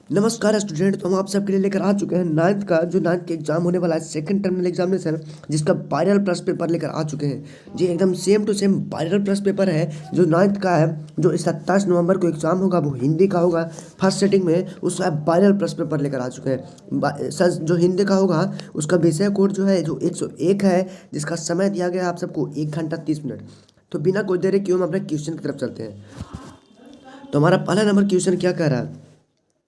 नमस्कार स्टूडेंट। तो हम आप सबके लिए लेकर आ चुके हैं नाइन्थ का जो नाइन्थ के एग्जाम होने वाला है, सेकंड टर्मिनल एग्जामिनेशन, जिसका वायरल प्रश्न पेपर लेकर आ चुके हैं। जी एकदम सेम टू सेम वायरल प्रश्न पेपर है जो नाइन्थ का है, जो 27 नवंबर को एग्जाम होगा वो हिंदी का होगा। फर्स्ट सेटिंग में उसका वायरल प्रश्न पेपर लेकर आ चुके हैं। जो हिंदी का होगा उसका विषय कोड जो है जो 101 है, जिसका समय दिया गया है आप सबको 1 घंटा 30 मिनट। तो बिना कोई देरी किए हम अपने क्वेश्चन की तरफ चलते हैं। तो हमारा पहला नंबर क्वेश्चन क्या कह रहा है?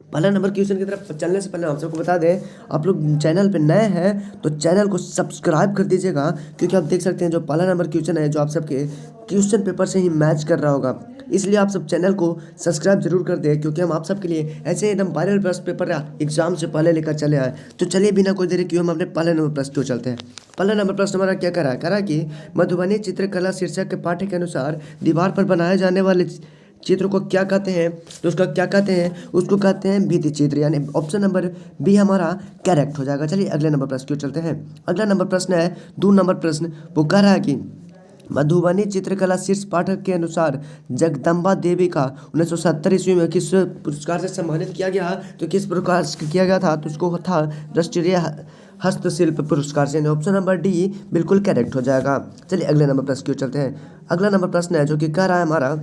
पहला नंबर क्वेश्चन की तरफ चलने से पहले आप सबको बता दें, आप लोग चैनल पे नए हैं तो चैनल को सब्सक्राइब कर दीजिएगा, क्योंकि आप देख सकते हैं जो पहला नंबर क्वेश्चन है जो आप सबके क्वेश्चन पेपर से ही मैच कर रहा होगा। इसलिए आप सब चैनल को सब्सक्राइब जरूर कर दें, क्योंकि हम आप सबके लिए ऐसे एकदम वायरल प्रश्न पेपर एग्जाम से पहले लेकर चले आए। तो चलिए बिना कोई देरी किए हम अपने पहले नंबर प्रश्न को चलते हैं। पहला नंबर प्रश्न हमारा क्या कह रहा है कि मधुबनी चित्रकला शीर्षक के पाठ्य के अनुसार दीवार पर बनाए जाने वाले चित्र को क्या कहते हैं? तो उसका क्या कहते हैं? उसको कहते हैं भित्ति चित्र, यानी ऑप्शन नंबर बी हमारा करेक्ट हो जाएगा। चलिए अगले नंबर प्रश्न की ओर चलते हैं। अगला नंबर प्रश्न है 2 नंबर प्रश्न। वो कह रहा है कि मधुबनी चित्रकला शीर्ष पाठक के अनुसार जगदम्बा देवी का 1970 ईस्वी में किस पुरस्कार से सम्मानित किया गया? तो किस प्रकार से किया गया था? तो उसको था राष्ट्रीय हस्तशिल्प पुरस्कार से। ऑप्शन नंबर डी बिल्कुल करेक्ट हो जाएगा। चलिए अगले नंबर प्रश्न की ओर चलते हैं। अगला नंबर प्रश्न है जो कि कह रहा है हमारा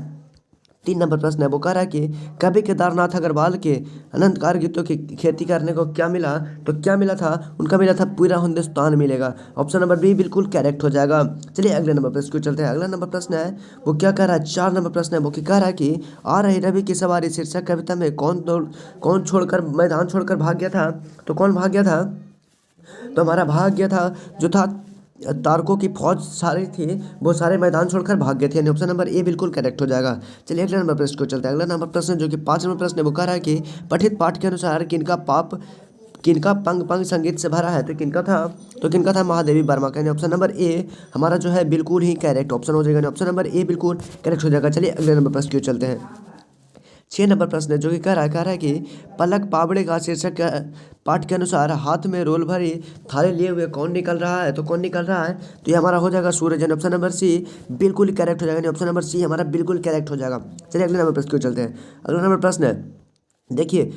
3 नंबर प्रश्न है। वो कह रहा है कि कवि केदारनाथ अग्रवाल के अनंतकार गीतों की खेती करने को क्या मिला? तो क्या मिला था? उनका मिला था पूरा हिंदुस्तान मिलेगा। ऑप्शन नंबर बी बिल्कुल करेक्ट हो जाएगा। चलिए अगले नंबर प्रश्न को चलते हैं। अगला नंबर प्रश्न है वो क्या कह रहा है? 4 नंबर प्रश्न है। वो कह रहा है कि आ रही रवि की सवारी शीर्षक कविता में कौन छोड़कर मैदान छोड़कर भाग गया था? तो कौन भाग गया था? तो हमारा भाग गया था जो था तारकों की फौज सारी थी, वो सारे मैदान छोड़कर भाग गए थे, यानी ऑप्शन नंबर ए बिल्कुल करेक्ट हो जाएगा। चलिए अगले नंबर प्रश्न को चलते हैं। अगला नंबर प्रश्न जो कि 5 नंबर प्रश्न है। वो कह रहा है कि पठित पाठ के अनुसार किनका पंग पंग संगीत से भरा है? तो किनका था? महादेवी वर्मा का, यानी ऑप्शन नंबर ए हमारा जो है बिल्कुल ही करेक्ट ऑप्शन हो जाएगा। ऑप्शन नंबर ए बिल्कुल करेक्ट हो जाएगा। चलिए अगले नंबर प्रश्न की ओर चलते हैं। 6 नंबर प्रश्न है जो कि कह रहा है कि पलक पावड़े का शीर्षक पाठ के अनुसार हाथ में रोल भरी थाली लिए हुए कौन निकल रहा है? तो कौन निकल रहा है? तो ये हमारा हो जाएगा सूरज, यानी ऑप्शन नंबर सी बिल्कुल करेक्ट हो जाएगा। ऑप्शन नंबर सी हमारा बिल्कुल करेक्ट हो जाएगा। चलिए अगले नंबर प्रश्न की ओर चलते हैं। अगला नंबर प्रश्न है, देखिए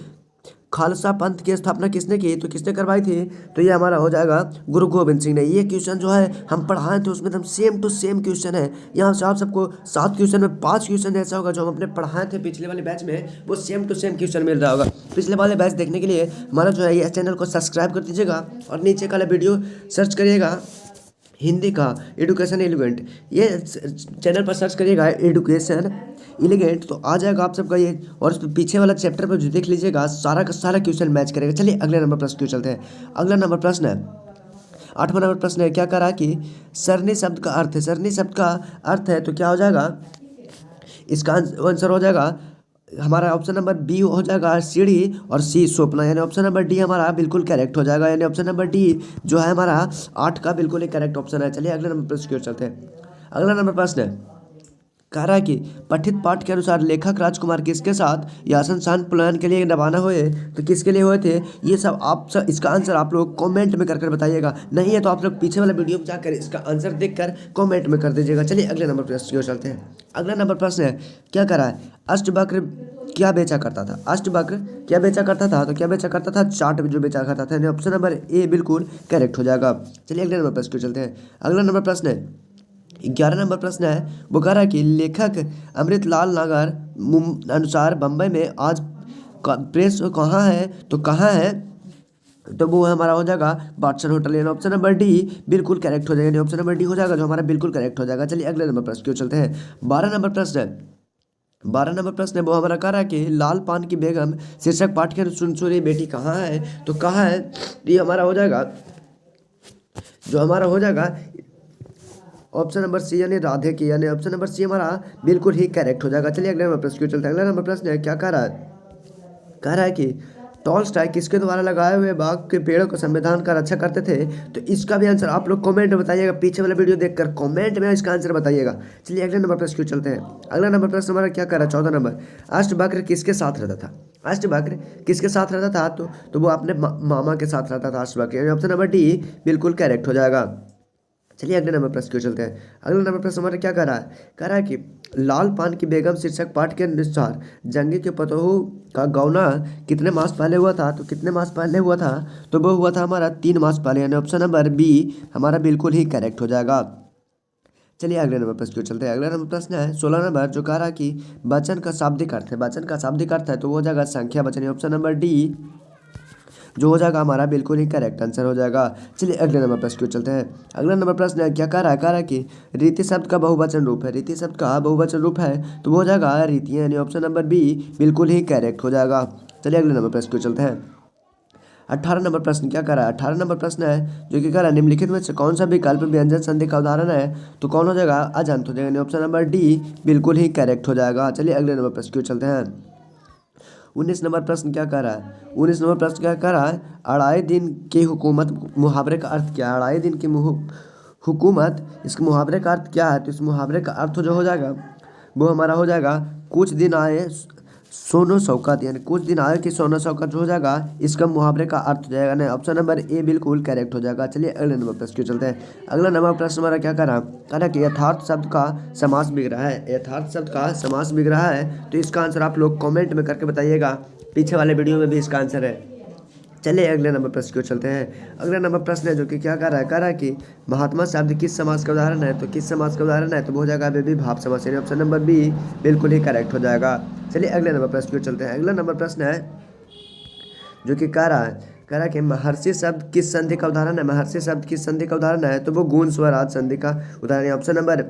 खालसा पंथ की स्थापना किसने की? तो किसने करवाई थी? तो ये हमारा हो जाएगा गुरु गोविंद सिंह ने। ये क्वेश्चन जो है हम पढ़ाए थे उसमें एकदम सेम टू सेम क्वेश्चन है। यहाँ से आप सबको 7 क्वेश्चन में 5 क्वेश्चन ऐसा होगा जो हम अपने पढ़ाए थे पिछले वाले बैच में, वो सेम टू सेम क्वेश्चन मिल रहा होगा। पिछले वाले बैच देखने के लिए हमारा जो है ये चैनल को सब्सक्राइब कर दीजिएगा और नीचे वाला वीडियो सर्च करिएगा हिंदी का एडुकेशन एलिगेंट, ये चैनल पर सर्च करिएगा एडुकेशन एलिगेंट, तो आ जाएगा आप सबका ये। और उस पीछे वाला चैप्टर पर जो देख लीजिएगा सारा का सारा क्वेश्चन मैच करेगा। चलिए अगले नंबर प्रश्न क्यों चलते हैं। अगला नंबर प्रश्न है 8वां नंबर प्रश्न है। क्या करा कि सरनी शब्द का अर्थ है? सरनी शब्द का अर्थ है तो क्या हो जाएगा? इसका आंसर हो जाएगा हमारा ऑप्शन नंबर बी हो जाएगा सीढ़ी, और सी स्वप्न, यानी ऑप्शन नंबर डी हमारा बिल्कुल करेक्ट हो जाएगा। यानी ऑप्शन नंबर डी जो है हमारा 8 का बिल्कुल एक करेक्ट ऑप्शन है। चलिए अगले नंबर प्रश्न की ओर चलते हैं। अगला नंबर प्रश्न है कह रहा है कि पठित पाठ के अनुसार लेखक राजकुमार किसके साथ यह शमशान प्लान के लिए रवाना हुए? तो किसके लिए हुए थे? ये सब आप सब इसका आंसर आप लोग कमेंट में कर बताइएगा। नहीं है तो आप लोग पीछे वाला वीडियो में जाकर इसका आंसर देखकर कमेंट में कर दीजिएगा। चलिए अगले नंबर प्रश्न की ओर चलते हैं। अगला नंबर प्रश्न है क्या कह रहा है? अष्टवक्र क्या बेचा करता था? अष्टवक्र क्या बेचा करता था? तो क्या बेचा करता था? चाट जो बेचा करता था। ऑप्शन नंबर ए बिल्कुल करेक्ट हो जाएगा। चलिए अगले नंबर प्रश्न की ओर चलते हैं। अगला नंबर प्रश्न है 11 नंबर प्रश्न है। वो कह रहा है कि लेखक अमृतलाल नागर अनुसार बम्बई में आज प्रेस कहाँ है? तो कहाँ है? तो वो हमारा हो जाएगा बादशाह होटल, यानी ऑप्शन नंबर डी बिल्कुल करेक्ट हो जाएगा। ऑप्शन नंबर डी हो जाएगा जो हमारा बिल्कुल करेक्ट हो जाएगा। चलिए अगले नंबर प्रश्न की ओर चलते हैं। 12 नंबर प्रश्न है। 12 नंबर प्रश्न है वो हमारा कह रहा है कि लाल पान की बेगम शीर्षक पाठ के सुनसुनी बेटी कहाँ है? तो कहाँ है? ये हमारा हो जाएगा जो हमारा हो जाएगा ऑप्शन नंबर सी, यानी राधे की, यानी ऑप्शन नंबर सी हमारा बिल्कुल ही करेक्ट हो जाएगा। चलिए अगले नंबर प्रश्न की चलते हैं। अगला नंबर प्रश्न है क्या कह रहा है? कह रहा है कि टॉलस्टॉय किसके द्वारा लगाए हुए बाग के पेड़ों को संविधान का रक्षा करते थे? तो इसका भी आंसर आप लोग कमेंट में बताइएगा, पीछे वाला वीडियो देखकर कमेंट में इसका आंसर बताइएगा। चलिए अगले नंबर प्रश्न की चलते हैं। अगला नंबर प्रश्न हमारा क्या कह रहा है? 14 नंबर, अष्टवक्र किसके साथ रहता था? अष्टवक्र किसके साथ रहता था? तो वो अपने मामा के साथ रहता था अष्टवक्र, ऑप्शन नंबर डी बिल्कुल करेक्ट हो जाएगा। चलिए अगले नंबर प्रश्न की ओर चलते हैं। अगला नंबर प्रश्न हमारा क्या कह रहा है कि लाल पान की बेगम शीर्षक पाठ के अनुसार जंगी के पतोहू का गौना कितने मास पहले हुआ था। तो कितने मास पहले हुआ था, तो वो हुआ था हमारा 3 मास पहले, यानी ऑप्शन नंबर बी हमारा बिल्कुल ही करेक्ट हो जाएगा। चलिए अगले नंबर प्रश्न की ओर चलते हैं। अगला नंबर प्रश्न है 16 नंबर, जो कह रहा है कि वचन का शाब्दिक अर्थ है। वचन का शाब्दिक अर्थ है तो वो हो जाएगा संख्या वचन, ऑप्शन नंबर डी जो हो जाएगा हमारा बिल्कुल ही करेक्ट आंसर हो जाएगा। चलिए अगले नंबर प्रश्न की ओर चलते हैं। अगला नंबर प्रश्न है क्या कह रहा है कि रीति शब्द का बहुवचन रूप है। रीति शब्द का बहुवचन रूप है तो वो हो जाएगा रीतियाँ, यानी ऑप्शन नंबर बी बिल्कुल ही करेक्ट हो जाएगा। चलिए अगले नंबर प्रश्न की ओर चलते हैं। 18 नंबर प्रश्न क्या कर रहा है, 18 नंबर प्रश्न है जो कि कह रहा है निम्नलिखित में से कौन सा विकल्प व्यंजन संधि का उदाहरण है। तो कौन हो जाएगा, अजंत हो जाएगा, यानी ऑप्शन नंबर डी बिल्कुल ही करेक्ट हो जाएगा। चलिए अगले नंबर प्रश्न की ओर चलते हैं। 19 नंबर प्रश्न क्या कर रहा है, 19 नंबर प्रश्न क्या कर रहा है, अढ़ाई दिन की हुकूमत मुहावरे का अर्थ क्या है। अढ़ाई दिन की हुकूमत, इसके मुहावरे का अर्थ क्या है। तो इस मुहावरे का अर्थ जो हो जाएगा वो हमारा हो जाएगा कुछ दिन आए सोनो शौकत, यानी कुछ दिन आए कि सोनो शौकत हो जाएगा, इसका मुहावरे का अर्थ हो जाएगा। नहीं, ऑप्शन नंबर ए बिल्कुल करेक्ट हो जाएगा। चलिए अगले नंबर प्रश्न की ओर चलते हैं। अगला नंबर प्रश्न हमारा क्या कर रहा है कि यथार्थ शब्द का समास बिक रहा है। यथार्थ शब्द का समास बिक रहा है तो इसका आंसर आप लोग कॉमेंट में करके बताइएगा, पीछे वाले वीडियो में भी इसका आंसर है। चलिए अगले नंबर प्रश्न की ओर चलते हैं। अगला नंबर प्रश्न है जो कि क्या कर रहा है कि महात्मा शब्द किस समास का उदाहरण है। तो किस समास का उदाहरण है, तो वो हो जाएगा विभाव समास, यानी ऑप्शन नंबर बी बिल्कुल ही करेक्ट हो जाएगा। चलिए अगले नंबर प्रश्न की ओर चलते हैं। अगला नंबर प्रश्न है जो कि कह रहा है कि महर्षि शब्द किस संधि का उदाहरण है। महर्षि शब्द किस संधि का उदाहरण है, तो वो गुण स्वराज संधि का उदाहरण है, ऑप्शन नंबर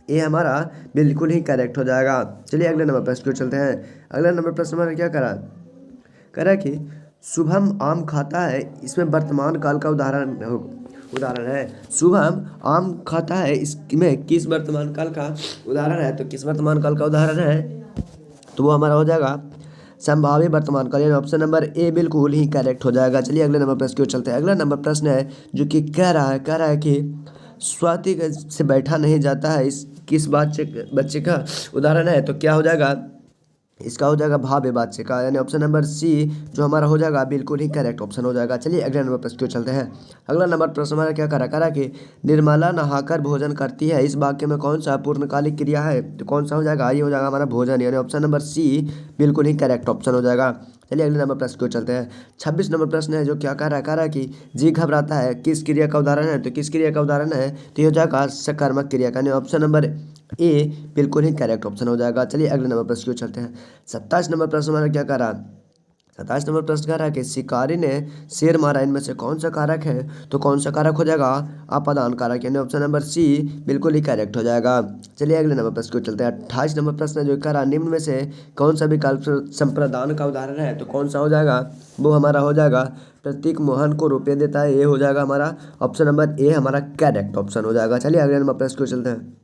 ए हमारा बिल्कुल ही करेक्ट हो जाएगा। चलिए अगले नंबर प्रश्न की ओर चलते हैं। अगला नंबर प्रश्न हमारा क्या कह रहा है कि शुभम आम खाता है, इसमें वर्तमान काल का उदाहरण है। शुभम आम खाता है, इसमें किस वर्तमान काल का उदाहरण है। तो किस वर्तमान काल का उदाहरण है, तो वो हमारा हो जाएगा संभाव्य वर्तमान काल, यानी ऑप्शन नंबर ए बिल्कुल ही करेक्ट हो जाएगा। चलिए अगले नंबर प्रश्न की ओर चलते हैं। अगला नंबर प्रश्न है जो कि कह रहा है कि स्वाति से बैठा नहीं जाता है, इस किस बच्चे का उदाहरण है। तो क्या हो जाएगा, इसका हो जाएगा भाव्य वाच्य का, यानी ऑप्शन नंबर सी जो हमारा हो जाएगा बिल्कुल ही करेक्ट ऑप्शन हो जाएगा। चलिए अगले नंबर प्रश्न की ओर चलते हैं। अगला नंबर प्रश्न हमारा क्या कह रहा है कि निर्मला नहाकर भोजन करती है, इस वाक्य में कौन सा पूर्णकालिक क्रिया है। तो कौन सा हो जाएगा, ये हो जाएगा हमारा भोजन, यानी ऑप्शन नंबर सी बिल्कुल ही करेक्ट ऑप्शन हो जाएगा। चलिए अगले नंबर प्रश्न की ओर चलते हैं। 26 नंबर प्रश्न है जो क्या कह रहा है कि जी घबराता है किस क्रिया का उदाहरण है। तो किस क्रिया का उदाहरण है, तो ये हो जाएगा सकर्मक क्रिया का, यानी ऑप्शन नंबर ए बिल्कुल ही करेक्ट ऑप्शन हो जाएगा। चलिए अगले नंबर प्रश्न की ओर चलते हैं। 27 नंबर प्रश्न हमारा क्या कह रहा है, 27 नंबर प्रश्न कह रहा है कि शिकारी ने शेर मारा, इनमें से कौन सा कारक है। तो कौन सा कारक हो जाएगा, अपादान कारक, यानी ऑप्शन नंबर सी बिल्कुल ही करेक्ट हो जाएगा। चलिए अगले नंबर प्रश्न को चलते हैं। 28 नंबर प्रश्न जो कह रहा है निम्न में से कौन सा विकल्प संप्रदान का उदाहरण है। तो कौन सा हो जाएगा, वो हमारा हो जाएगा प्रतीक मोहन को रुपये देता है, ये हो जाएगा हमारा ऑप्शन नंबर ए हमारा करेक्ट ऑप्शन हो जाएगा। चलिए अगले नंबर प्रश्न को चलते हैं।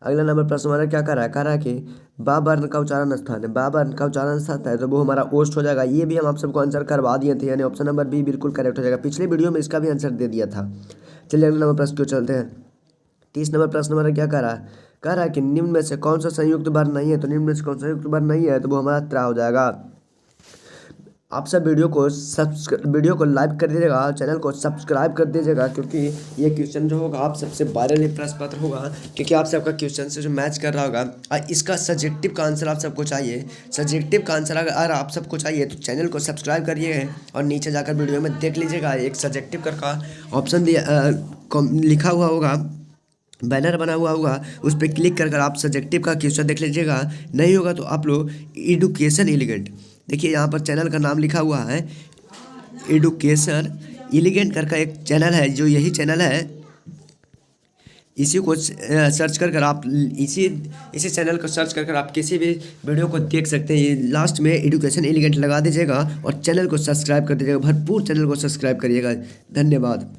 अगला नंबर प्रश्न हमारा क्या कह रहा है कि बा वर्ण का उच्चारण स्थान है, बा वर्ण का उच्चारण स्थान है, तो वो हमारा ओस्ट हो जाएगा। ये भी हम आप सबको आंसर करवा दिए थे, यानी ऑप्शन नंबर बी बिल्कुल करेक्ट हो जाएगा। पिछले वीडियो में इसका भी आंसर दे दिया था। चलिए अगले नंबर प्रश्न को चलते हैं। 30 नंबर प्रश्न हमारा क्या कह रहा है कि निम्न में से कौन सा संयुक्त वर्ण नहीं है। तो निम्न में से कौन सा संयुक्त वर्ण नहीं है, तो वो हमारा त्रा हो जाएगा। आप सब वीडियो को लाइक कर दीजिएगा, चैनल को सब्सक्राइब कर दीजिएगा, क्योंकि ये क्वेश्चन जो होगा आप सबसे वायरल ही प्रश्न पत्र होगा, क्योंकि आप सबका क्वेश्चन से जो मैच कर रहा होगा। और इसका सब्जेक्टिव का आंसर आप सबको चाहिए। सब्जेक्टिव का आंसर अगर आप सबको चाहिए तो चैनल को सब्सक्राइब करिए और नीचे जाकर वीडियो में देख लीजिएगा, एक सब्जेक्टिव का ऑप्शन लिखा हुआ होगा, बैनर बना हुआ होगा, उस पर क्लिक कर आप सब्जेक्टिव का क्वेश्चन देख लीजिएगा। नहीं होगा तो आप लोग एडुकेशन एलिगेंट, देखिए यहाँ पर चैनल का नाम लिखा हुआ है एडुकेशन एलिगेंट करके एक चैनल है, जो यही चैनल है, इसी को सर्च कर आप इसी चैनल को सर्च कर आप किसी भी वीडियो को देख सकते हैं। ये लास्ट में एडुकेशन एलिगेंट लगा दीजिएगा और चैनल को सब्सक्राइब कर दीजिएगा, भरपूर चैनल को सब्सक्राइब करिएगा। धन्यवाद।